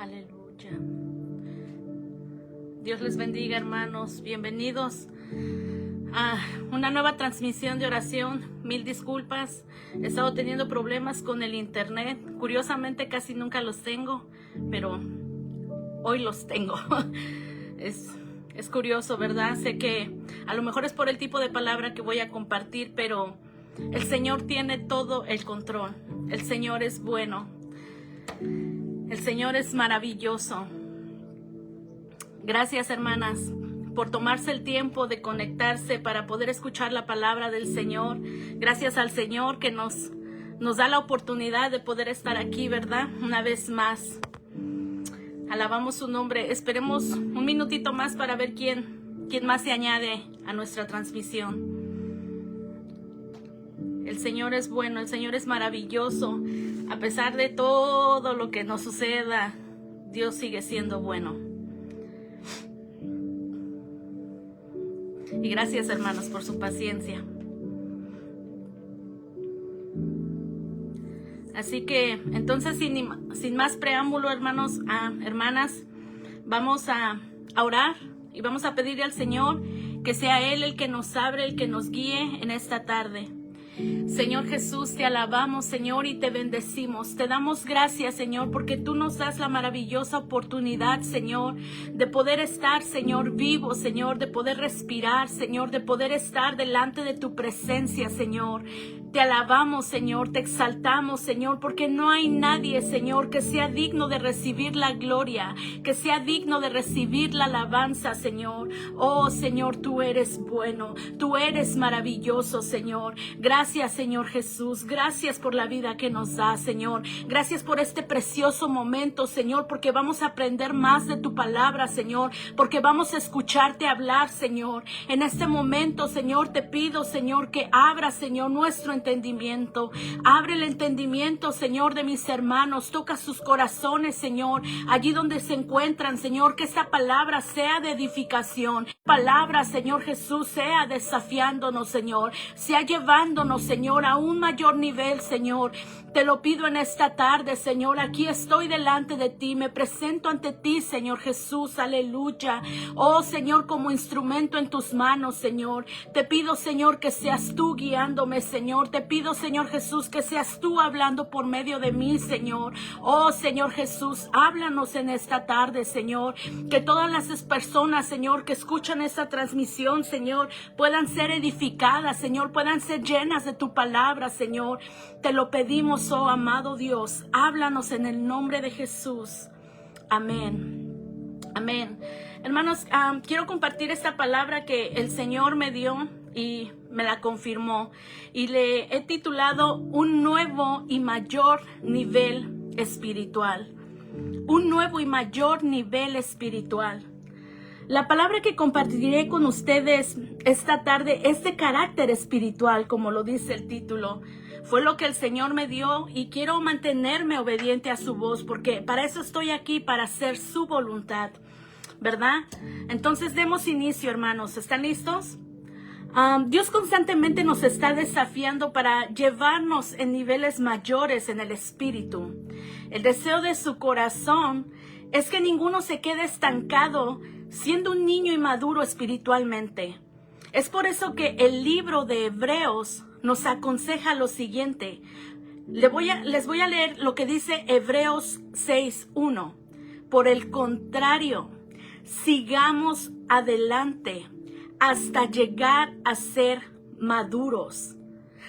Aleluya. Dios les bendiga, hermanos. Bienvenidos a una nueva transmisión de oración. Mil disculpas. He estado teniendo problemas con el internet. Curiosamente casi nunca los tengo, pero hoy los tengo. Es curioso, ¿verdad? Sé que a lo mejor es por el tipo de palabra que voy a compartir, pero el Señor tiene todo el control. El Señor es bueno. El Señor es maravilloso. Gracias, hermanas, por tomarse el tiempo de conectarse para poder escuchar la palabra del Señor. Gracias al Señor que nos da la oportunidad de poder estar aquí, ¿verdad? Una vez más. Alabamos su nombre. Esperemos un minutito más para ver quién más se añade a nuestra transmisión. El Señor es bueno, el Señor es maravilloso. A pesar de todo lo que nos suceda, Dios sigue siendo bueno. Y gracias, hermanos, por su paciencia. Así que, entonces, sin más preámbulo, hermanos, hermanas, vamos a orar y vamos a pedirle al Señor que sea Él el que nos abre, el que nos guíe en esta tarde. Señor Jesús, te alabamos, Señor, y te bendecimos. Te damos gracias, Señor, porque tú nos das la maravillosa oportunidad, Señor, de poder estar, Señor, vivo, Señor, de poder respirar, Señor, de poder estar delante de tu presencia, Señor. Te alabamos, Señor, te exaltamos, Señor, porque no hay nadie, Señor, que sea digno de recibir la gloria, que sea digno de recibir la alabanza, Señor. Oh, Señor, tú eres bueno, tú eres maravilloso, Señor. Gracias, Señor Jesús, gracias por la vida que nos da, Señor. Gracias por este precioso momento, Señor, porque vamos a aprender más de tu palabra, Señor, porque vamos a escucharte hablar, Señor. En este momento, Señor, te pido, Señor, que abra, Señor, nuestro entendimiento. Abre el entendimiento, Señor, de mis hermanos. Toca sus corazones, Señor, allí donde se encuentran, Señor, que esta palabra sea de edificación. Palabra, Señor Jesús, sea desafiándonos, Señor, sea llevándonos, Señor, a un mayor nivel, Señor. Te lo pido en esta tarde, Señor. Aquí estoy delante de ti. Me presento ante ti, Señor Jesús. Aleluya. Oh, Señor, como instrumento en tus manos, Señor. Te pido, Señor, que seas tú guiándome, Señor. Te pido, Señor Jesús, que seas tú hablando por medio de mí, Señor. Oh, Señor Jesús, háblanos en esta tarde, Señor. Que todas las personas, Señor, que escuchan esta transmisión, Señor, puedan ser edificadas, Señor, puedan ser llenas de tu palabra, Señor. Te lo pedimos, oh amado Dios. Háblanos en el nombre de Jesús. Amén. Amén. Hermanos, quiero compartir esta palabra que el Señor me dio y me la confirmó. Y le he titulado Un nuevo y mayor nivel espiritual. Un nuevo y mayor nivel espiritual. La palabra que compartiré con ustedes esta tarde es de carácter espiritual, como lo dice el título. Fue lo que el Señor me dio y quiero mantenerme obediente a su voz, porque para eso estoy aquí, para hacer su voluntad, ¿verdad? Entonces demos inicio, hermanos. ¿Están listos? Dios constantemente nos está desafiando para llevarnos en niveles mayores en el espíritu. El deseo de su corazón es que ninguno se quede estancado siendo un niño inmaduro espiritualmente. Es por eso que el libro de Hebreos nos aconseja lo siguiente. Les voy a leer lo que dice Hebreos 6:1. Por el contrario, sigamos adelante hasta llegar a ser maduros.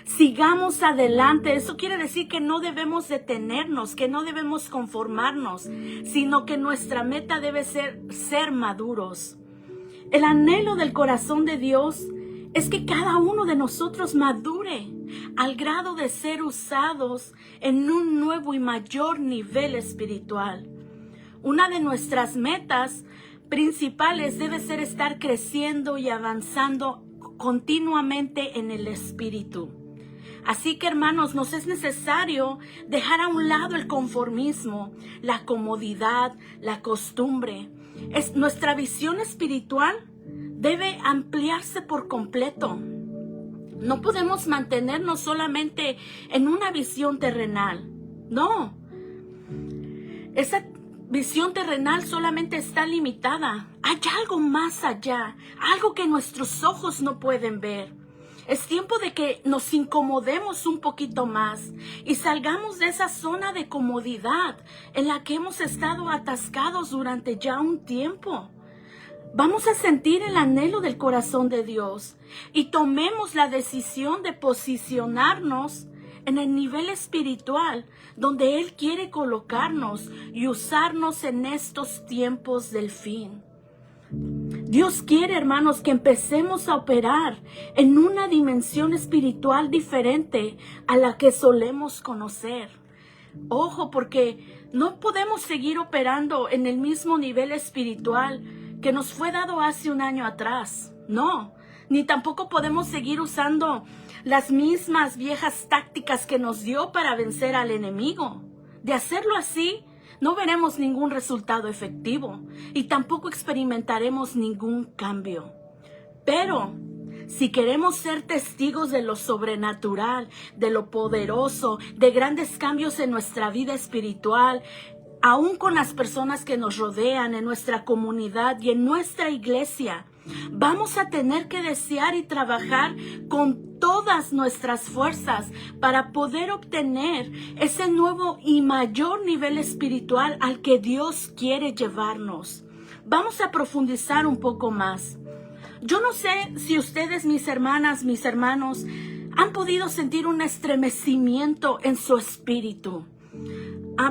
Sigamos adelante. Eso quiere decir que no debemos detenernos, que no debemos conformarnos, sino que nuestra meta debe ser maduros. El anhelo del corazón de Dios es que cada uno de nosotros madure al grado de ser usados en un nuevo y mayor nivel espiritual. Una de nuestras metas principales debe ser estar creciendo y avanzando continuamente en el espíritu. Así que, hermanos, nos es necesario dejar a un lado el conformismo, la comodidad, la costumbre. Nuestra visión espiritual debe ampliarse por completo. No podemos mantenernos solamente en una visión terrenal. No. visión terrenal solamente está limitada. Hay algo más allá, algo que nuestros ojos no pueden ver. Es tiempo de que nos incomodemos un poquito más y salgamos de esa zona de comodidad en la que hemos estado atascados durante ya un tiempo. Vamos a sentir el anhelo del corazón de Dios y tomemos la decisión de posicionarnos en el nivel espiritual donde Él quiere colocarnos y usarnos en estos tiempos del fin. Dios quiere, hermanos, que empecemos a operar en una dimensión espiritual diferente a la que solemos conocer. Ojo, porque no podemos seguir operando en el mismo nivel espiritual que nos fue dado hace un año atrás. No, ni tampoco podemos seguir usando las mismas viejas tácticas que nos dio para vencer al enemigo. De hacerlo así, no veremos ningún resultado efectivo y tampoco experimentaremos ningún cambio. Pero si queremos ser testigos de lo sobrenatural, de lo poderoso, de grandes cambios en nuestra vida espiritual, aún con las personas que nos rodean, en nuestra comunidad y en nuestra iglesia, vamos a tener que desear y trabajar con todas nuestras fuerzas para poder obtener ese nuevo y mayor nivel espiritual al que Dios quiere llevarnos. Vamos a profundizar un poco más. Yo no sé si ustedes, mis hermanas, mis hermanos, han podido sentir un estremecimiento en su espíritu.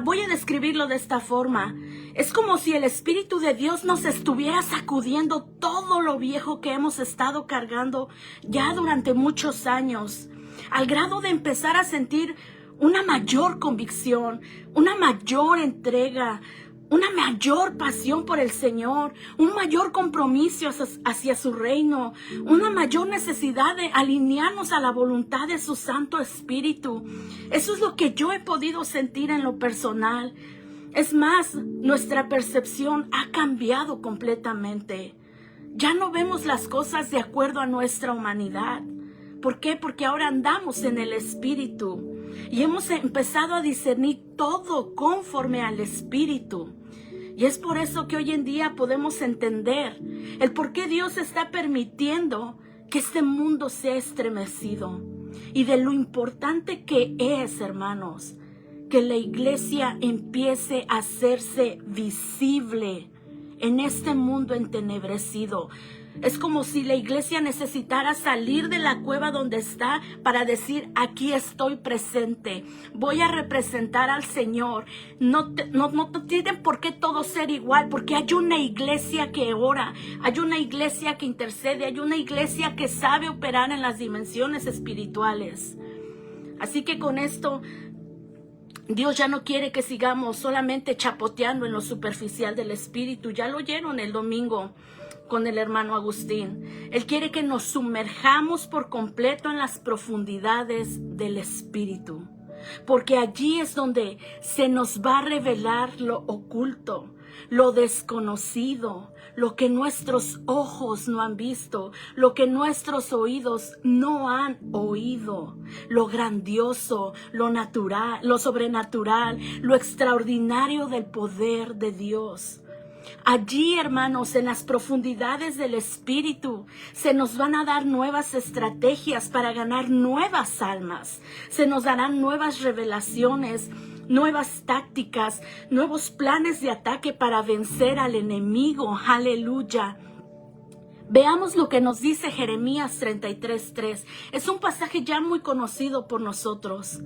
Voy a describirlo de esta forma. Es como si el Espíritu de Dios nos estuviera sacudiendo todo lo viejo que hemos estado cargando ya durante muchos años, al grado de empezar a sentir una mayor convicción, una mayor entrega, una mayor pasión por el Señor, un mayor compromiso hacia su reino, una mayor necesidad de alinearnos a la voluntad de su Santo Espíritu. Eso es lo que yo he podido sentir en lo personal. Es más, nuestra percepción ha cambiado completamente. Ya no vemos las cosas de acuerdo a nuestra humanidad. ¿Por qué? Porque ahora andamos en el Espíritu y hemos empezado a discernir todo conforme al Espíritu. Y es por eso que hoy en día podemos entender el por qué Dios está permitiendo que este mundo sea estremecido y de lo importante que es, hermanos, que la iglesia empiece a hacerse visible en este mundo entenebrecido. Es como si la iglesia necesitara salir de la cueva donde está para decir: aquí estoy presente, voy a representar al Señor. No tienen por qué todo ser igual, porque hay una iglesia que ora, hay una iglesia que intercede, hay una iglesia que sabe operar en las dimensiones espirituales. Así que con esto, Dios ya no quiere que sigamos solamente chapoteando en lo superficial del espíritu. Ya lo oyeron el domingo con el hermano Agustín. Él quiere que nos sumerjamos por completo en las profundidades del espíritu, porque allí es donde se nos va a revelar lo oculto, lo desconocido, lo que nuestros ojos no han visto, lo que nuestros oídos no han oído, lo grandioso, lo natural, lo sobrenatural, lo extraordinario del poder de Dios. Allí, hermanos, en las profundidades del Espíritu, se nos van a dar nuevas estrategias para ganar nuevas almas. Se nos darán nuevas revelaciones, nuevas tácticas, nuevos planes de ataque para vencer al enemigo. ¡Aleluya! Veamos lo que nos dice Jeremías 33:3. Es un pasaje ya muy conocido por nosotros.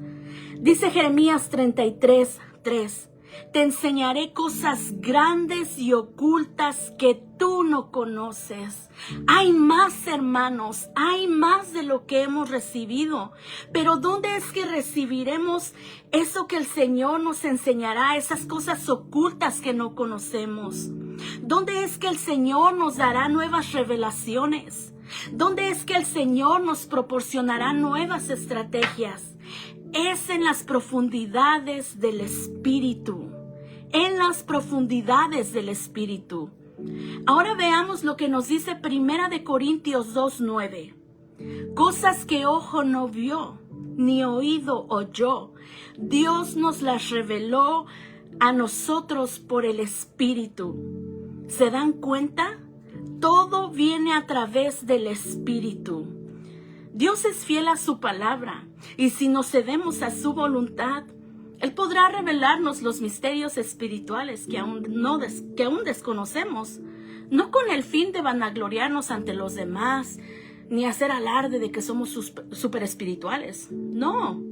Dice Jeremías 33:3. Te enseñaré cosas grandes y ocultas que tú no conoces. Hay más, hermanos, hay más de lo que hemos recibido. Pero ¿dónde es que recibiremos eso que el Señor nos enseñará? Esas cosas ocultas que no conocemos. ¿Dónde es que el Señor nos dará nuevas revelaciones? ¿Dónde es que el Señor nos proporcionará nuevas estrategias? Es en las profundidades del Espíritu. En las profundidades del Espíritu. Ahora veamos lo que nos dice 1 Corintios 2:9. Cosas que ojo no vio, ni oído oyó, Dios nos las reveló a nosotros por el Espíritu. ¿Se dan cuenta? Todo viene a través del Espíritu. Dios es fiel a su palabra, y si nos cedemos a su voluntad, Él podrá revelarnos los misterios espirituales que aún desconocemos, no con el fin de vanagloriarnos ante los demás, ni hacer alarde de que somos super espirituales. No,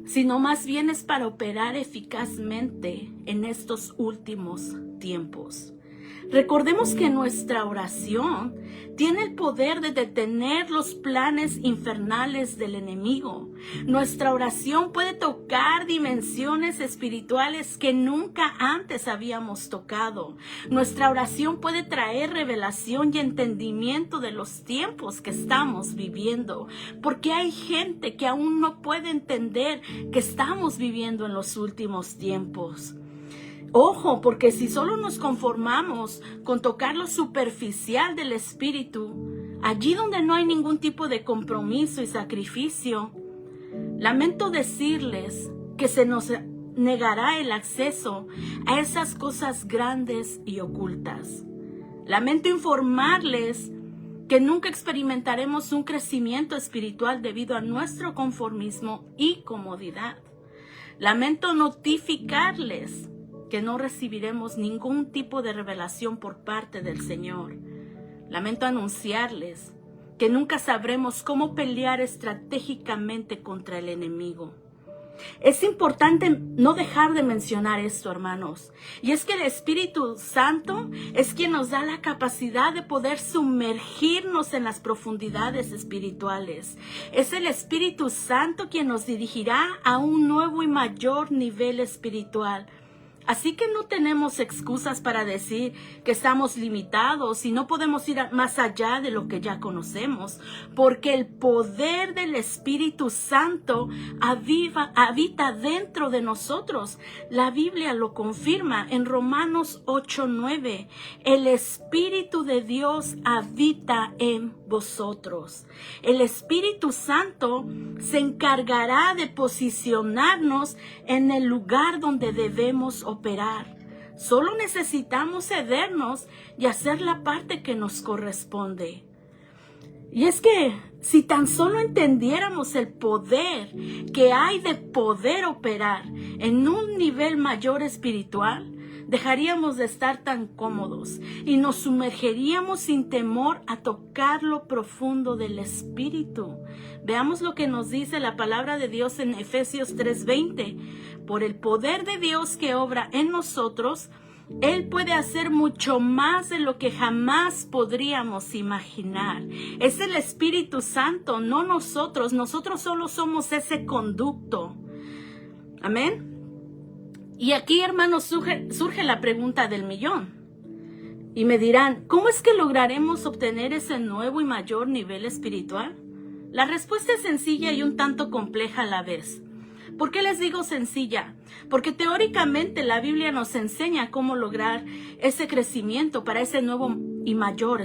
sino más bien es para operar eficazmente en estos últimos tiempos. Recordemos que nuestra oración tiene el poder de detener los planes infernales del enemigo. Nuestra oración puede tocar dimensiones espirituales que nunca antes habíamos tocado. Nuestra oración puede traer revelación y entendimiento de los tiempos que estamos viviendo, porque hay gente que aún no puede entender que estamos viviendo en los últimos tiempos. Ojo, porque si solo nos conformamos con tocar lo superficial del Espíritu, allí donde no hay ningún tipo de compromiso y sacrificio, lamento decirles que se nos negará el acceso a esas cosas grandes y ocultas. Lamento informarles que nunca experimentaremos un crecimiento espiritual debido a nuestro conformismo y comodidad. Lamento notificarles que no recibiremos ningún tipo de revelación por parte del Señor. Lamento anunciarles que nunca sabremos cómo pelear estratégicamente contra el enemigo. Es importante no dejar de mencionar esto, hermanos. Y es que el Espíritu Santo es quien nos da la capacidad de poder sumergirnos en las profundidades espirituales. Es el Espíritu Santo quien nos dirigirá a un nuevo y mayor nivel espiritual. Así que no tenemos excusas para decir que estamos limitados y no podemos ir más allá de lo que ya conocemos, porque el poder del Espíritu Santo habita dentro de nosotros. La Biblia lo confirma en Romanos 8:9. El Espíritu de Dios habita en vosotros. El Espíritu Santo se encargará de posicionarnos en el lugar donde debemos operar. Solo necesitamos cedernos y hacer la parte que nos corresponde. Y es que si tan solo entendiéramos el poder que hay de poder operar en un nivel mayor espiritual, dejaríamos de estar tan cómodos y nos sumergeríamos sin temor a tocar lo profundo del Espíritu. Veamos lo que nos dice la palabra de Dios en Efesios 3:20. Por el poder de Dios que obra en nosotros, Él puede hacer mucho más de lo que jamás podríamos imaginar. Es el Espíritu Santo, no nosotros. Nosotros solo somos ese conducto. Amén. Y aquí, hermanos, surge la pregunta del millón. Y me dirán, ¿cómo es que lograremos obtener ese nuevo y mayor nivel espiritual? La respuesta es sencilla y un tanto compleja a la vez. ¿Por qué les digo sencilla? Porque teóricamente la Biblia nos enseña cómo lograr ese crecimiento para ese nuevo y mayor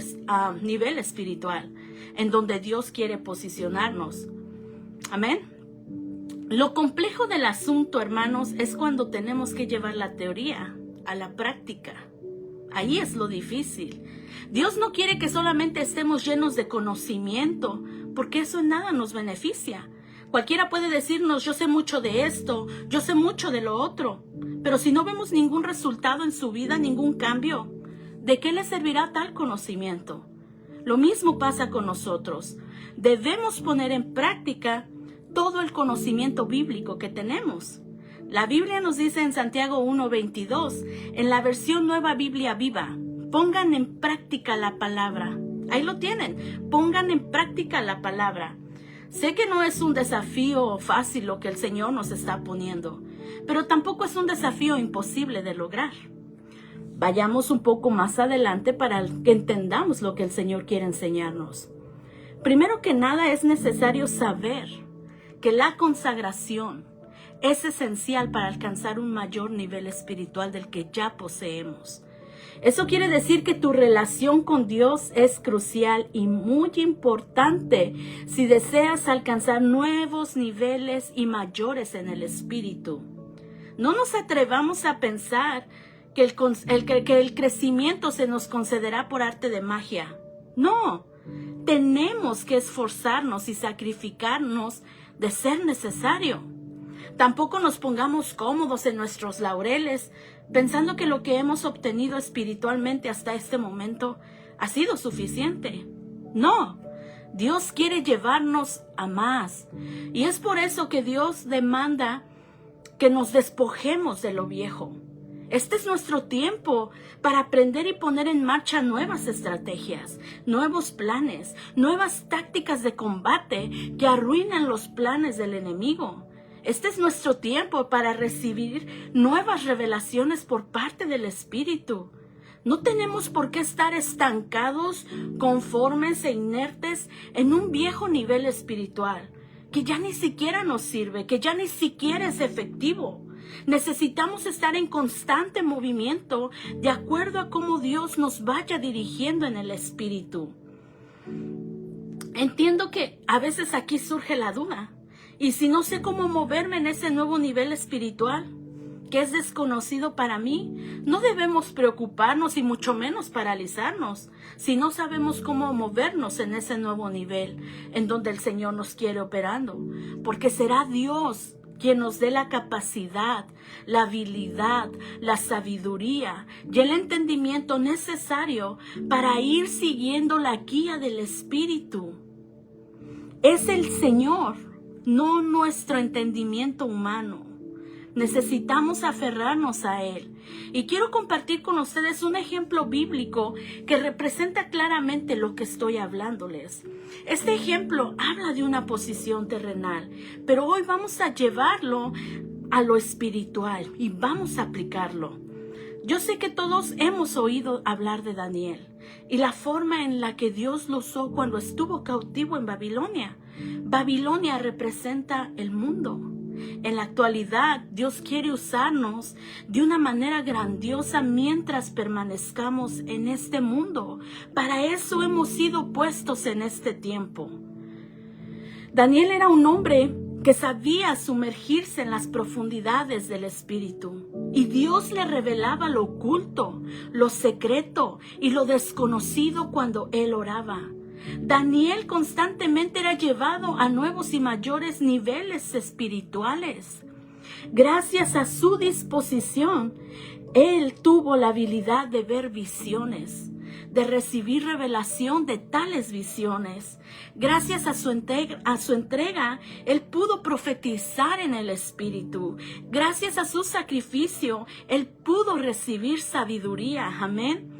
nivel espiritual, en donde Dios quiere posicionarnos. Amén. Lo complejo del asunto, hermanos, es cuando tenemos que llevar la teoría a la práctica. Ahí es lo difícil. Dios no quiere que solamente estemos llenos de conocimiento, porque eso en nada nos beneficia. Cualquiera puede decirnos, yo sé mucho de esto, yo sé mucho de lo otro, pero si no vemos ningún resultado en su vida, ningún cambio, ¿de qué le servirá tal conocimiento? Lo mismo pasa con nosotros. Debemos poner en práctica todo el conocimiento bíblico que tenemos. La Biblia nos dice en Santiago 1:22, en la versión Nueva Biblia Viva, pongan en práctica la palabra. Ahí lo tienen, pongan en práctica la palabra. Sé que no es un desafío fácil lo que el Señor nos está poniendo, pero tampoco es un desafío imposible de lograr. Vayamos un poco más adelante para que entendamos lo que el Señor quiere enseñarnos. Primero que nada es necesario saber que la consagración es esencial para alcanzar un mayor nivel espiritual del que ya poseemos. Eso quiere decir que tu relación con Dios es crucial y muy importante si deseas alcanzar nuevos niveles y mayores en el espíritu. No nos atrevamos a pensar que el crecimiento se nos concederá por arte de magia. No, tenemos que esforzarnos y sacrificarnos de ser necesario. Tampoco nos pongamos cómodos en nuestros laureles, pensando que lo que hemos obtenido espiritualmente hasta este momento ha sido suficiente. No, Dios quiere llevarnos a más. Y es por eso que Dios demanda que nos despojemos de lo viejo. Este es nuestro tiempo para aprender y poner en marcha nuevas estrategias, nuevos planes, nuevas tácticas de combate que arruinan los planes del enemigo. Este es nuestro tiempo para recibir nuevas revelaciones por parte del Espíritu. No tenemos por qué estar estancados, conformes e inertes en un viejo nivel espiritual, que ya ni siquiera nos sirve, que ya ni siquiera es efectivo. Necesitamos estar en constante movimiento de acuerdo a cómo Dios nos vaya dirigiendo en el Espíritu. Entiendo que a veces aquí surge la duda. ¿Y si no sé cómo moverme en ese nuevo nivel espiritual, que es desconocido para mí? No debemos preocuparnos y mucho menos paralizarnos si no sabemos cómo movernos en ese nuevo nivel en donde el Señor nos quiere operando, porque será Dios quien nos dé la capacidad, la habilidad, la sabiduría y el entendimiento necesario para ir siguiendo la guía del Espíritu. Es el Señor, no nuestro entendimiento humano. Necesitamos aferrarnos a Él. Y quiero compartir con ustedes un ejemplo bíblico que representa claramente lo que estoy hablándoles. Este ejemplo habla de una posición terrenal, pero hoy vamos a llevarlo a lo espiritual y vamos a aplicarlo. Yo sé que todos hemos oído hablar de Daniel y la forma en la que Dios lo usó cuando estuvo cautivo en Babilonia. Babilonia representa el mundo. En la actualidad, Dios quiere usarnos de una manera grandiosa mientras permanezcamos en este mundo. Para eso hemos sido puestos en este tiempo. Daniel era un hombre que sabía sumergirse en las profundidades del Espíritu. Y Dios le revelaba lo oculto, lo secreto y lo desconocido cuando él oraba. Daniel constantemente era llevado a nuevos y mayores niveles espirituales. Gracias a su disposición, él tuvo la habilidad de ver visiones, de recibir revelación de tales visiones. Gracias a su entrega, él pudo profetizar en el Espíritu. Gracias a su sacrificio, él pudo recibir sabiduría. Amén.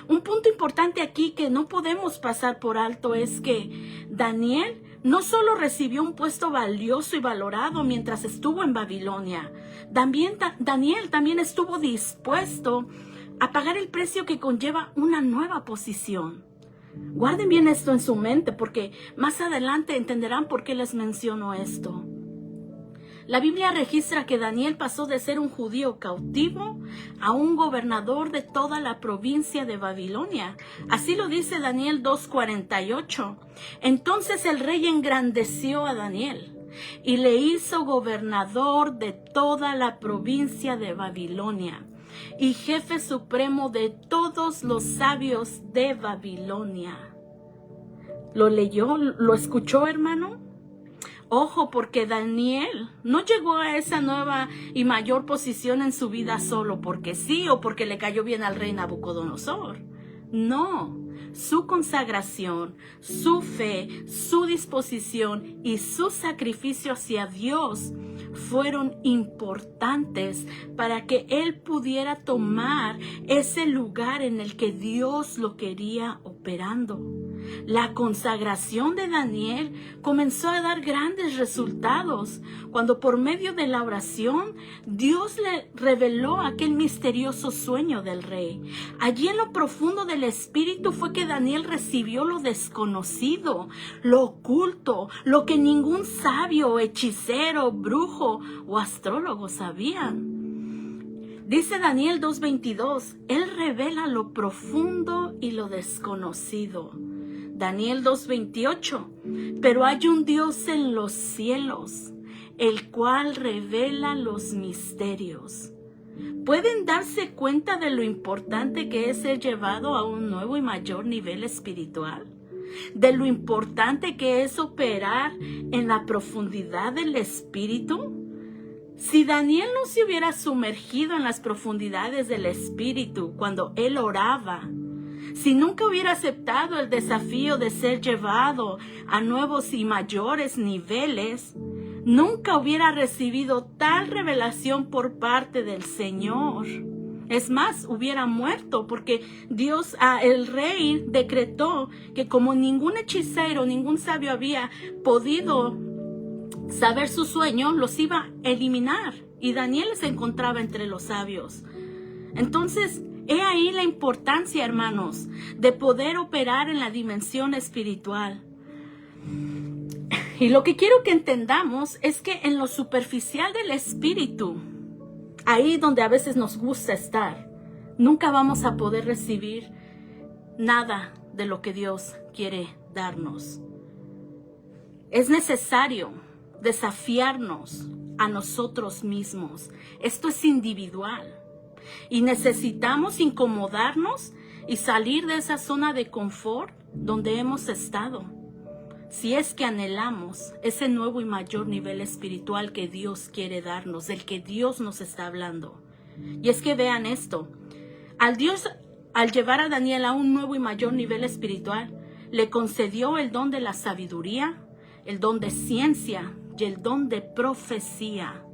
Un punto importante aquí que no podemos pasar por alto es que Daniel no solo recibió un puesto valioso y valorado mientras estuvo en Babilonia, Daniel también estuvo dispuesto a pagar el precio que conlleva una nueva posición. Guarden bien esto en su mente porque más adelante entenderán por qué les menciono esto. La Biblia registra que Daniel pasó de ser un judío cautivo a un gobernador de toda la provincia de Babilonia. Así lo dice Daniel 2:48. Entonces el rey engrandeció a Daniel y le hizo gobernador de toda la provincia de Babilonia y jefe supremo de todos los sabios de Babilonia. ¿Lo leyó? ¿Lo escuchó, hermano? Ojo, porque Daniel no llegó a esa nueva y mayor posición en su vida solo porque sí o porque le cayó bien al rey Nabucodonosor. No, su consagración, su fe, su disposición y su sacrificio hacia Dios fueron importantes para que él pudiera tomar ese lugar en el que Dios lo quería operando. La consagración de Daniel comenzó a dar grandes resultados cuando por medio de la oración Dios le reveló aquel misterioso sueño del rey. Allí en lo profundo del espíritu fue que Daniel recibió lo desconocido, lo oculto, lo que ningún sabio, hechicero, brujo o astrólogo sabían. Dice Daniel 2:22, él revela lo profundo y lo desconocido. Daniel 2:28, pero hay un Dios en los cielos, el cual revela los misterios. ¿Pueden darse cuenta de lo importante que es ser llevado a un nuevo y mayor nivel espiritual? De lo importante que es operar en la profundidad del espíritu. Si Daniel no se hubiera sumergido en las profundidades del espíritu cuando él oraba, si nunca hubiera aceptado el desafío de ser llevado a nuevos y mayores niveles, nunca hubiera recibido tal revelación por parte del Señor. Es más, hubiera muerto porque Dios, el rey, decretó que como ningún hechicero, ningún sabio había podido saber su sueño, los iba a eliminar. Y Daniel se encontraba entre los sabios. Entonces, he ahí la importancia, hermanos, de poder operar en la dimensión espiritual. Y lo que quiero que entendamos es que en lo superficial del espíritu, ahí donde a veces nos gusta estar, nunca vamos a poder recibir nada de lo que Dios quiere darnos. Es necesario desafiarnos a nosotros mismos. Esto es individual. Y necesitamos incomodarnos y salir de esa zona de confort donde hemos estado. Si es que anhelamos ese nuevo y mayor nivel espiritual que Dios quiere darnos, del que Dios nos está hablando. Y es que vean esto, al llevar a Daniel a un nuevo y mayor nivel espiritual, le concedió el don de la sabiduría, el don de ciencia y el don de profecía.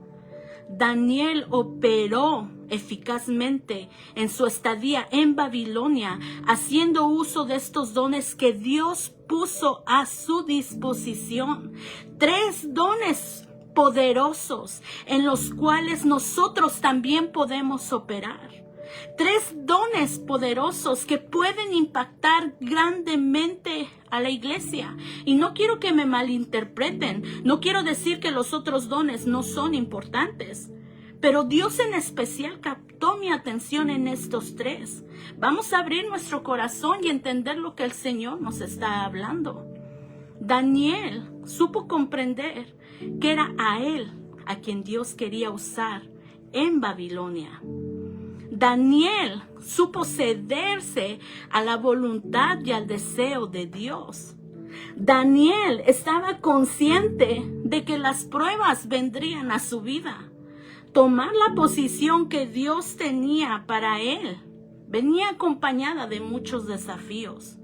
Daniel operó eficazmente en su estadía en Babilonia, haciendo uso de estos dones que Dios puso a su disposición. 3 dones poderosos en los cuales nosotros también podemos operar. 3 dones poderosos que pueden impactar grandemente a la iglesia. Y no quiero que me malinterpreten. No quiero decir que los otros dones no son importantes. Pero Dios en especial captó mi atención en estos 3. Vamos a abrir nuestro corazón y entender lo que el Señor nos está hablando. Daniel supo comprender que era a él a quien Dios quería usar en Babilonia. Daniel supo cederse a la voluntad y al deseo de Dios. Daniel estaba consciente de que las pruebas vendrían a su vida. Tomar la posición que Dios tenía para él venía acompañada de muchos desafíos.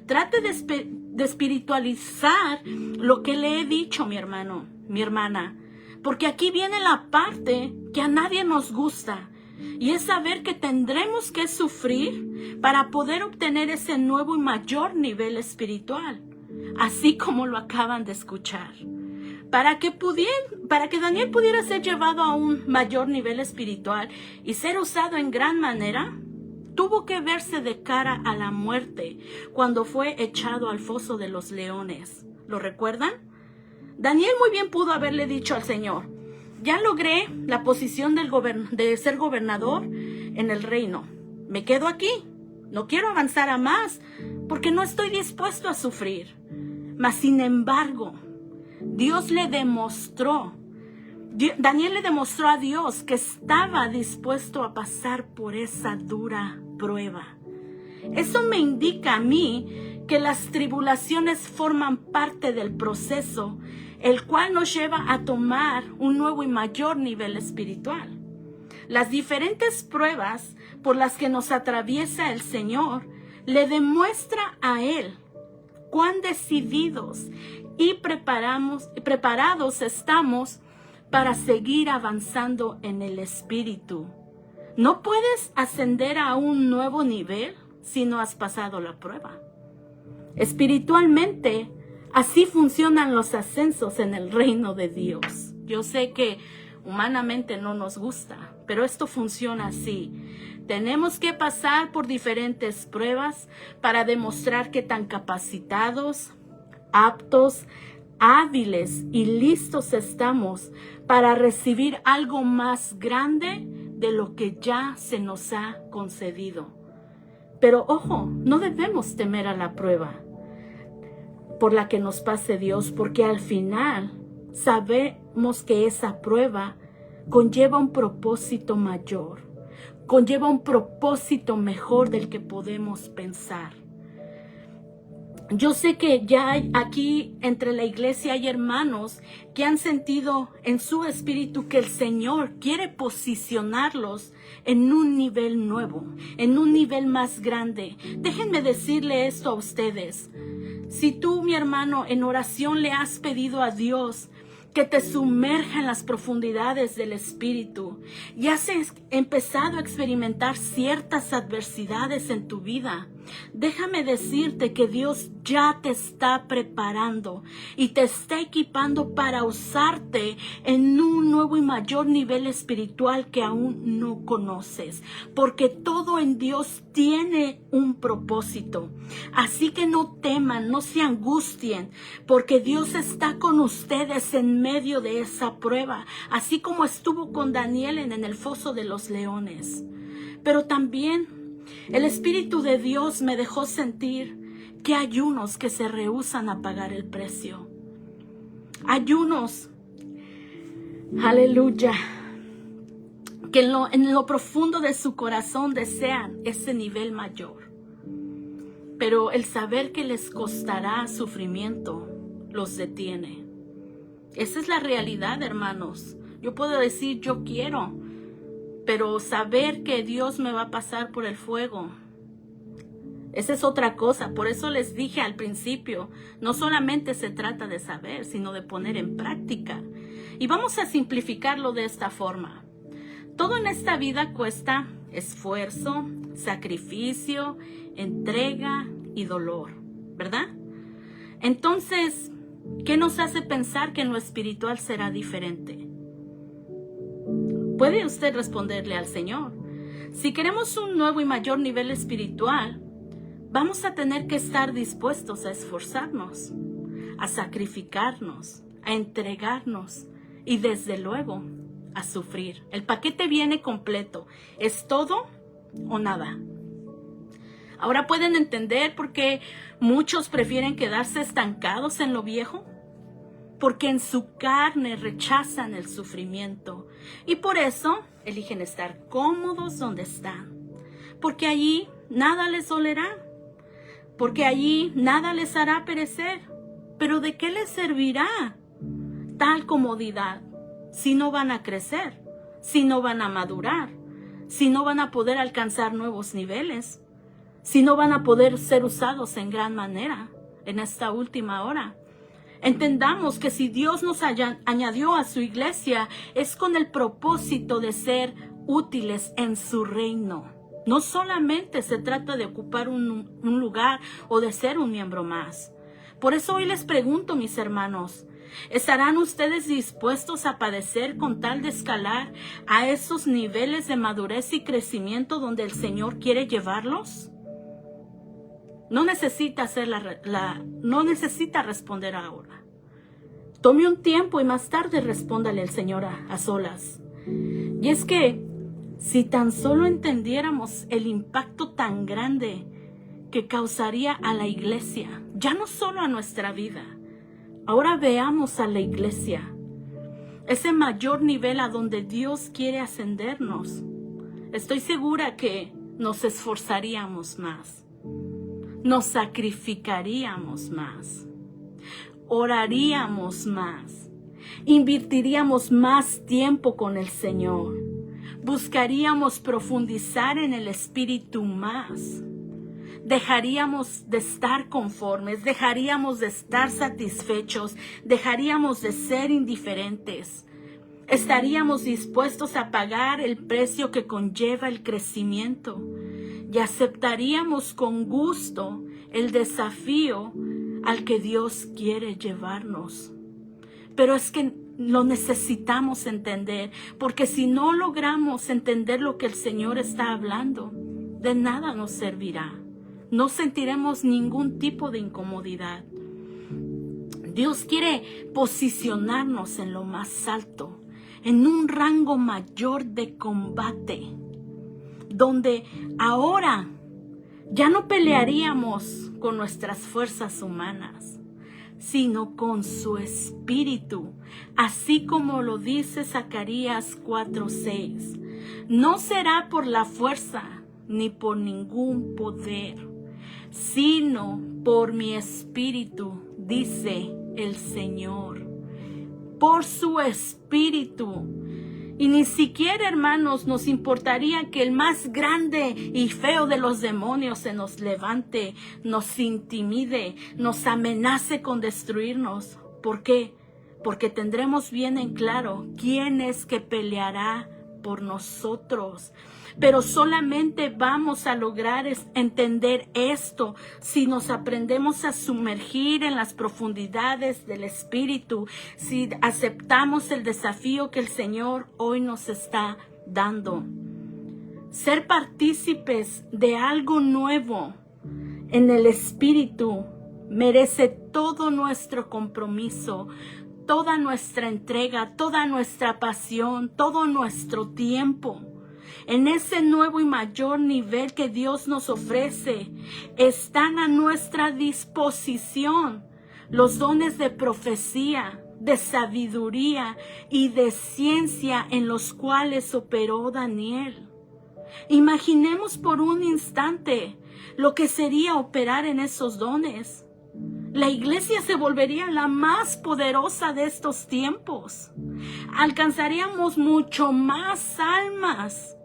Trate de espiritualizar lo que le he dicho, mi hermano, mi hermana, porque aquí viene la parte que a nadie nos gusta. Y es saber que tendremos que sufrir para poder obtener ese nuevo y mayor nivel espiritual, así como lo acaban de escuchar. Para que Daniel pudiera ser llevado a un mayor nivel espiritual y ser usado en gran manera, tuvo que verse de cara a la muerte cuando fue echado al foso de los leones. ¿Lo recuerdan? Daniel muy bien pudo haberle dicho al Señor: ya logré la posición de ser gobernador en el reino. Me quedo aquí. No quiero avanzar a más porque no estoy dispuesto a sufrir. Mas sin embargo, Daniel le demostró a Dios que estaba dispuesto a pasar por esa dura prueba. Eso me indica a mí que las tribulaciones forman parte del proceso, el cual nos lleva a tomar un nuevo y mayor nivel espiritual. Las diferentes pruebas por las que nos atraviesa el Señor le demuestra a Él cuán decididos y preparados estamos para seguir avanzando en el Espíritu. No puedes ascender a un nuevo nivel si no has pasado la prueba. Espiritualmente, así funcionan los ascensos en el reino de Dios. Yo sé que humanamente no nos gusta, pero esto funciona así. Tenemos que pasar por diferentes pruebas para demostrar qué tan capacitados, aptos, hábiles y listos estamos para recibir algo más grande de lo que ya se nos ha concedido. Pero ojo, no debemos temer a la prueba por la que nos pase Dios, porque al final que esa prueba conlleva un propósito mayor, conlleva un propósito mejor del que podemos pensar. Yo sé que ya hay aquí entre la iglesia hay hermanos que han sentido en su espíritu que el Señor quiere posicionarlos en un nivel nuevo, en un nivel más grande. Déjenme decirle esto a ustedes. Si tú, mi hermano, en oración le has pedido a Dios que te sumerja en las profundidades del Espíritu y has empezado a experimentar ciertas adversidades en tu vida, déjame decirte que Dios ya te está preparando y te está equipando para usarte en un nuevo y mayor nivel espiritual que aún no conoces, porque todo en Dios tiene un propósito. Así que no teman, no se angustien, porque Dios está con ustedes en medio de esa prueba, así como estuvo con Daniel en el foso de los leones. Pero también el Espíritu de Dios me dejó sentir que hay unos que se rehúsan a pagar el precio. Hay unos, aleluya, que en lo profundo de su corazón desean ese nivel mayor. Pero el saber que les costará sufrimiento los detiene. Esa es la realidad, hermanos. Yo puedo decir, yo quiero, pero saber que Dios me va a pasar por el fuego, esa es otra cosa. Por eso les dije al principio, no solamente se trata de saber, sino de poner en práctica. Y vamos a simplificarlo de esta forma. Todo en esta vida cuesta esfuerzo, sacrificio, entrega y dolor, ¿verdad? Entonces, ¿qué nos hace pensar que en lo espiritual será diferente? Puede usted responderle al Señor. Si queremos un nuevo y mayor nivel espiritual, vamos a tener que estar dispuestos a esforzarnos, a sacrificarnos, a entregarnos y desde luego a sufrir. El paquete viene completo. ¿Es todo o nada? Ahora pueden entender por qué muchos prefieren quedarse estancados en lo viejo, porque en su carne rechazan el sufrimiento y por eso eligen estar cómodos donde están, porque allí nada les dolerá, porque allí nada les hará perecer. Pero ¿de qué les servirá tal comodidad si no van a crecer, si no van a madurar, si no van a poder alcanzar nuevos niveles, si no van a poder ser usados en gran manera en esta última hora? Entendamos que si Dios nos añadió a su iglesia, es con el propósito de ser útiles en su reino. No solamente se trata de ocupar un lugar o de ser un miembro más. Por eso hoy les pregunto, mis hermanos, ¿estarán ustedes dispuestos a padecer con tal de escalar a esos niveles de madurez y crecimiento donde el Señor quiere llevarlos? No necesita no necesita responder ahora. Tome un tiempo y más tarde respóndale al Señor a solas. Y es que si tan solo entendiéramos el impacto tan grande que causaría a la iglesia, ya no solo a nuestra vida, ahora veamos a la iglesia, ese mayor nivel a donde Dios quiere ascendernos. Estoy segura que nos esforzaríamos más. Nos sacrificaríamos más, oraríamos más, invertiríamos más tiempo con el Señor, buscaríamos profundizar en el Espíritu más, dejaríamos de estar conformes, dejaríamos de estar satisfechos, dejaríamos de ser indiferentes, estaríamos dispuestos a pagar el precio que conlleva el crecimiento. Y aceptaríamos con gusto el desafío al que Dios quiere llevarnos. Pero es que lo necesitamos entender, porque si no logramos entender lo que el Señor está hablando, de nada nos servirá. No sentiremos ningún tipo de incomodidad. Dios quiere posicionarnos en lo más alto, en un rango mayor de combate, donde ahora ya no pelearíamos con nuestras fuerzas humanas, sino con su espíritu, así como lo dice Zacarías 4:6. No será por la fuerza ni por ningún poder, sino por mi espíritu, dice el Señor. Por su espíritu. Y ni siquiera, hermanos, nos importaría que el más grande y feo de los demonios se nos levante, nos intimide, nos amenace con destruirnos. ¿Por qué? Porque tendremos bien en claro quién es que peleará por nosotros. Pero solamente vamos a lograr entender esto si nos aprendemos a sumergir en las profundidades del Espíritu, si aceptamos el desafío que el Señor hoy nos está dando. Ser partícipes de algo nuevo en el Espíritu merece todo nuestro compromiso, toda nuestra entrega, toda nuestra pasión, todo nuestro tiempo. En ese nuevo y mayor nivel que Dios nos ofrece, están a nuestra disposición los dones de profecía, de sabiduría y de ciencia en los cuales operó Daniel. Imaginemos por un instante lo que sería operar en esos dones. La iglesia se volvería la más poderosa de estos tiempos. Alcanzaríamos mucho más almas.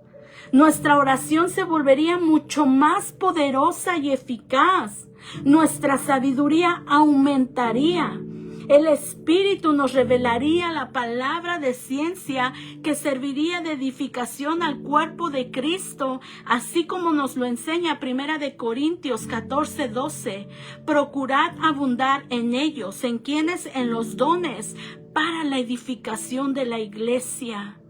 Nuestra oración se volvería mucho más poderosa y eficaz. Nuestra sabiduría aumentaría. El Espíritu nos revelaría la palabra de ciencia que serviría de edificación al cuerpo de Cristo, así como nos lo enseña 1 Corintios 14:12. Procurad abundar en ellos, en quienes, en los dones, para la edificación de la iglesia.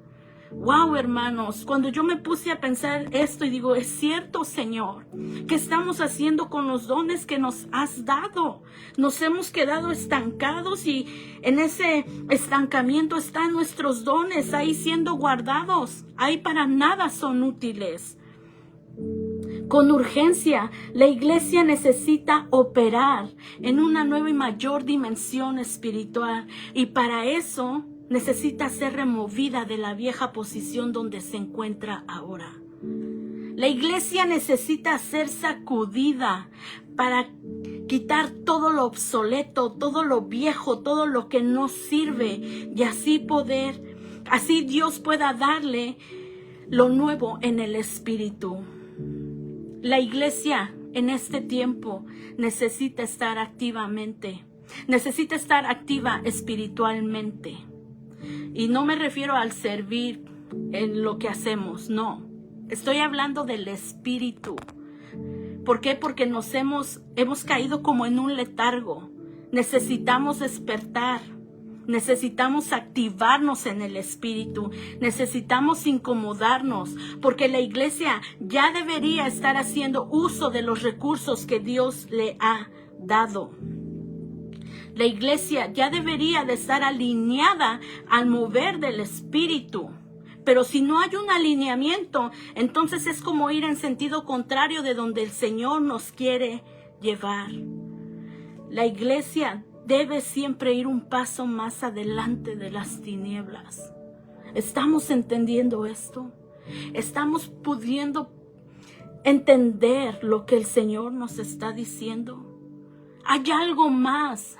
Wow, hermanos, cuando yo me puse a pensar esto y digo, es cierto, Señor, ¿qué estamos haciendo con los dones que nos has dado? Nos hemos quedado estancados y en ese estancamiento están nuestros dones ahí siendo guardados. Ahí para nada son útiles. Con urgencia, la iglesia necesita operar en una nueva y mayor dimensión espiritual, y para eso necesita ser removida de la vieja posición donde se encuentra ahora. La iglesia necesita ser sacudida para quitar todo lo obsoleto, todo lo viejo, todo lo que no sirve, y así Dios pueda darle lo nuevo en el Espíritu. La iglesia en este tiempo necesita estar activa espiritualmente. Y no me refiero al servir en lo que hacemos, no. Estoy hablando del Espíritu. ¿Por qué? Porque hemos caído como en un letargo. Necesitamos despertar. Necesitamos activarnos en el Espíritu. Necesitamos incomodarnos, porque la iglesia ya debería estar haciendo uso de los recursos que Dios le ha dado. La iglesia ya debería de estar alineada al mover del Espíritu. Pero si no hay un alineamiento, entonces es como ir en sentido contrario de donde el Señor nos quiere llevar. La iglesia debe siempre ir un paso más adelante de las tinieblas. ¿Estamos entendiendo esto? ¿Estamos pudiendo entender lo que el Señor nos está diciendo? Hay algo más,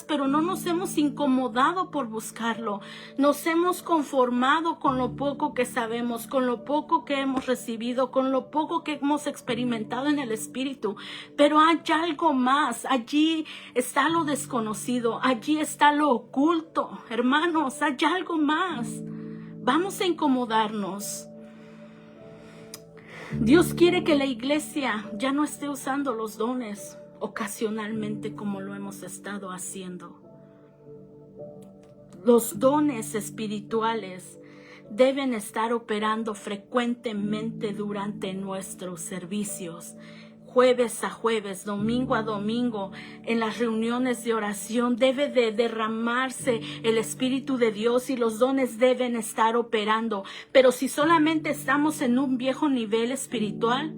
pero no nos hemos incomodado por buscarlo. Nos hemos conformado con lo poco que sabemos, con lo poco que hemos recibido, con lo poco que hemos experimentado en el Espíritu. Pero hay algo más. Allí está lo desconocido, allí está lo oculto. Hermanos, hay algo más. Vamos a incomodarnos. Dios quiere que la iglesia ya no esté usando los dones ocasionalmente como lo hemos estado haciendo. Los dones espirituales deben estar operando frecuentemente durante nuestros servicios, jueves a jueves, domingo a domingo. En las reuniones de oración debe de derramarse el Espíritu de Dios y los dones deben estar operando. Pero si solamente estamos en un viejo nivel espiritual,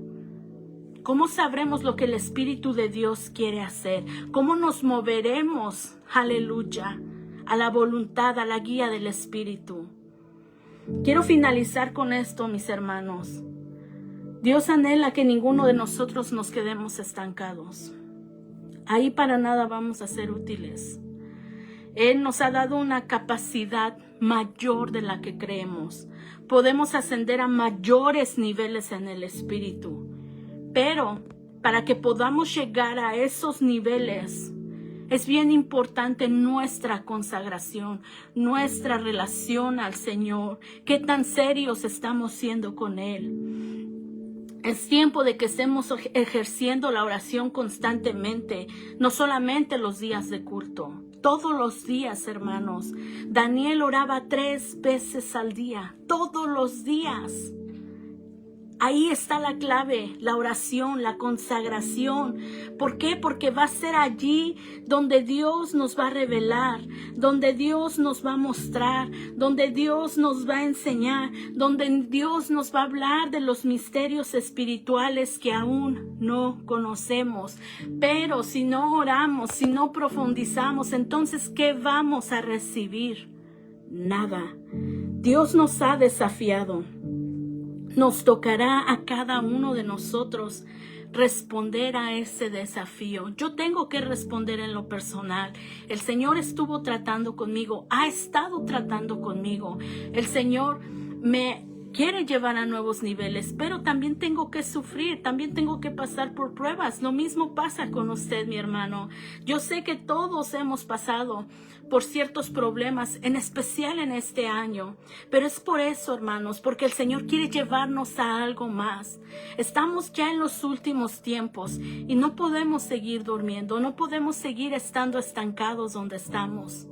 ¿Cómo sabremos lo que el Espíritu de Dios quiere hacer? ¿Cómo nos moveremos, aleluya, a la voluntad, a la guía del Espíritu? Quiero finalizar con esto, mis hermanos. Dios anhela que ninguno de nosotros nos quedemos estancados. Ahí para nada vamos a ser útiles. Él nos ha dado una capacidad mayor de la que creemos. Podemos ascender a mayores niveles en el Espíritu. Pero para que podamos llegar a esos niveles, es bien importante nuestra consagración, nuestra relación al Señor. ¿Qué tan serios estamos siendo con Él? Es tiempo de que estemos ejerciendo la oración constantemente, no solamente los días de culto. Todos los días, hermanos. Daniel oraba 3 veces al día, todos los días. Ahí está la clave, la oración, la consagración. ¿Por qué? Porque va a ser allí donde Dios nos va a revelar, donde Dios nos va a mostrar, donde Dios nos va a enseñar, donde Dios nos va a hablar de los misterios espirituales que aún no conocemos. Pero si no oramos, si no profundizamos, entonces ¿qué vamos a recibir? Nada. Dios nos ha desafiado. Nos tocará a cada uno de nosotros responder a ese desafío. Yo tengo que responder en lo personal. El Señor estuvo tratando conmigo, ha estado tratando conmigo. El Señor me quiere llevar a nuevos niveles, pero también tengo que sufrir, también tengo que pasar por pruebas. Lo mismo pasa con usted, mi hermano. Yo sé que todos hemos pasado por ciertos problemas, en especial en este año. Pero es por eso, hermanos, porque el Señor quiere llevarnos a algo más. Estamos ya en los últimos tiempos y no podemos seguir durmiendo, no podemos seguir estando estancados donde estamos.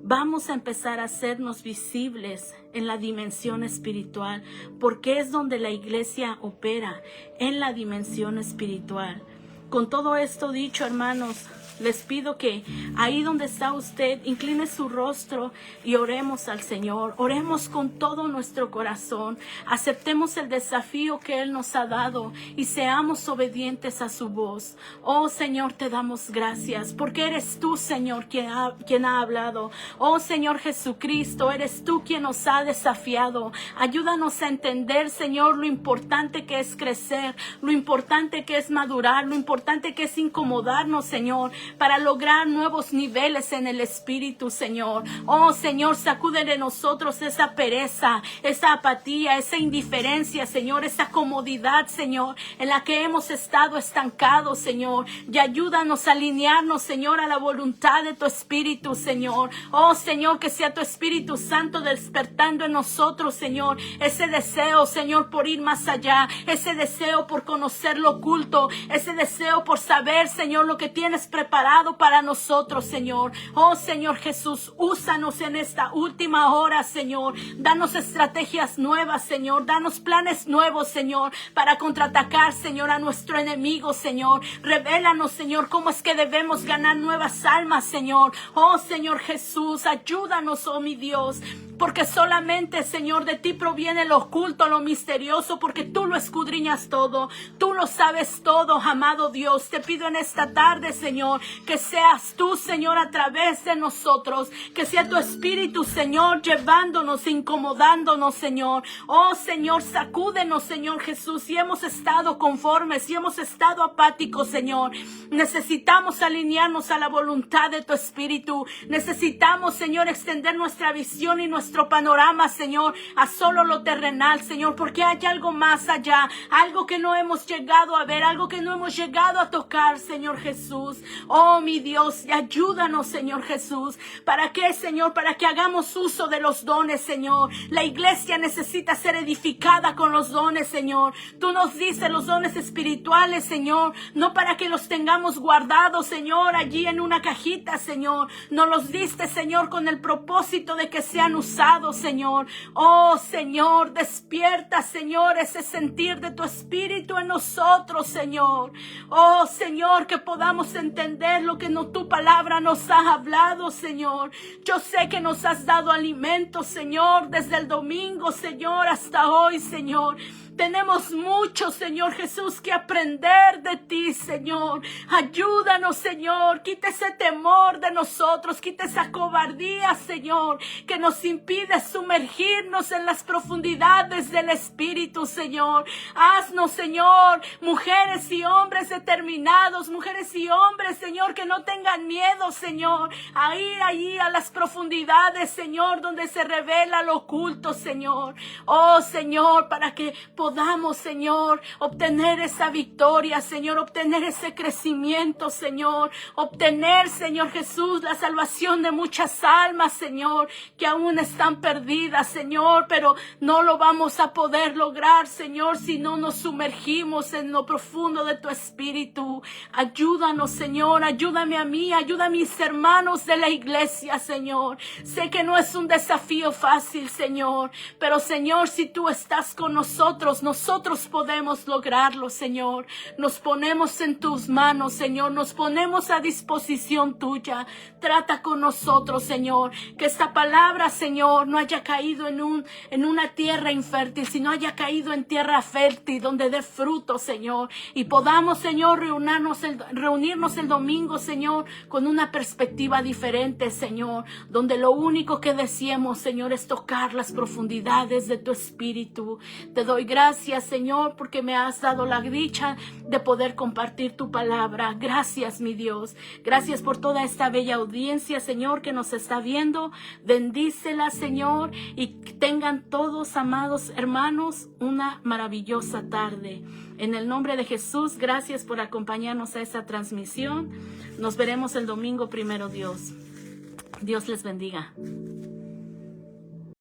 Vamos a empezar a hacernos visibles en la dimensión espiritual, porque es donde la iglesia opera, en la dimensión espiritual. Con todo esto dicho, hermanos, les pido que ahí donde está usted, incline su rostro y oremos al Señor. Oremos con todo nuestro corazón. Aceptemos el desafío que Él nos ha dado y seamos obedientes a su voz. Oh Señor, te damos gracias porque eres tú, Señor, quien ha hablado. Oh Señor Jesucristo, eres tú quien nos ha desafiado. Ayúdanos a entender, Señor, lo importante que es crecer, lo importante que es madurar, lo importante que es incomodarnos, Señor, para lograr nuevos niveles en el Espíritu, Señor. Oh, Señor, sacude de nosotros esa pereza, esa apatía, esa indiferencia, Señor, esa comodidad, Señor, en la que hemos estado estancados, Señor. Y ayúdanos a alinearnos, Señor, a la voluntad de tu Espíritu, Señor. Oh, Señor, que sea tu Espíritu Santo despertando en nosotros, Señor, ese deseo, Señor, por ir más allá, ese deseo por conocer lo oculto, ese deseo por saber, Señor, lo que tienes preparado para nosotros, Señor. Oh, Señor Jesús, úsanos en esta última hora, Señor. Danos estrategias nuevas, Señor. Danos planes nuevos, Señor, para contraatacar, Señor, a nuestro enemigo, Señor. Revélanos, Señor, cómo es que debemos ganar nuevas almas, Señor. Oh, Señor Jesús, ayúdanos, oh mi Dios. Porque solamente, Señor, de ti proviene lo oculto, lo misterioso, porque tú lo escudriñas todo, tú lo sabes todo, amado Dios. Te pido en esta tarde, Señor, que seas tú, Señor, a través de nosotros, que sea tu Espíritu, Señor, llevándonos, incomodándonos, Señor. Oh, Señor, sacúdenos, Señor Jesús, si hemos estado conformes, si hemos estado apáticos, Señor. Necesitamos alinearnos a la voluntad de tu Espíritu. Necesitamos, Señor, extender nuestra visión y nuestro panorama, Señor, a solo lo terrenal, Señor, porque hay algo más allá, algo que no hemos llegado a ver, algo que no hemos llegado a tocar, Señor Jesús. Oh, mi Dios, ayúdanos, Señor Jesús. ¿Para qué, Señor? Para que hagamos uso de los dones, Señor. La iglesia necesita ser edificada con los dones, Señor. Tú nos dices los dones espirituales, Señor, no para que los tengamos guardados, Señor, allí en una cajita, Señor. Nos los diste, Señor, con el propósito de que sean usados, Señor. Oh, Señor, despierta, Señor, ese sentir de tu Espíritu en nosotros, Señor. Oh, Señor, que podamos entender lo que tu palabra nos ha hablado, Señor. Yo sé que nos has dado alimento, Señor, desde el domingo, Señor, hasta hoy, Señor. Tenemos mucho, Señor Jesús, que aprender de ti, Señor. Ayúdanos, Señor. Quita ese temor de nosotros. Quita esa cobardía, Señor, que nos impide sumergirnos en las profundidades del Espíritu, Señor. Haznos, Señor, mujeres y hombres determinados, mujeres y hombres, Señor, que no tengan miedo, Señor, a ir allí a las profundidades, Señor, donde se revela lo oculto, Señor. Oh, Señor, para que podamos, Señor, obtener esa victoria, Señor, obtener ese crecimiento, Señor, obtener, Señor Jesús, la salvación de muchas almas, Señor, que aún están perdidas, Señor, pero no lo vamos a poder lograr, Señor, si no nos sumergimos en lo profundo de tu Espíritu. Ayúdanos, Señor, ayúdame a mí, ayuda a mis hermanos de la iglesia, Señor. Sé que no es un desafío fácil, Señor, pero, Señor, si tú estás con nosotros, nosotros podemos lograrlo, Señor. Nos ponemos en tus manos, Señor, nos ponemos a disposición tuya. Trata con nosotros, Señor, que esta palabra, Señor, no haya caído en una tierra infértil, sino haya caído en tierra fértil, donde dé fruto, Señor, y podamos, Señor, reunirnos el domingo, Señor, con una perspectiva diferente, Señor, donde lo único que deseemos, Señor, es tocar las profundidades de tu Espíritu. Te doy gracias, Señor, porque me has dado la dicha de poder compartir tu palabra. Gracias, mi Dios. Gracias por toda esta bella audiencia, Señor, que nos está viendo. Bendícela, Señor, y tengan todos, amados hermanos, una maravillosa tarde. En el nombre de Jesús, gracias por acompañarnos a esta transmisión. Nos veremos el domingo, primero Dios. Dios les bendiga.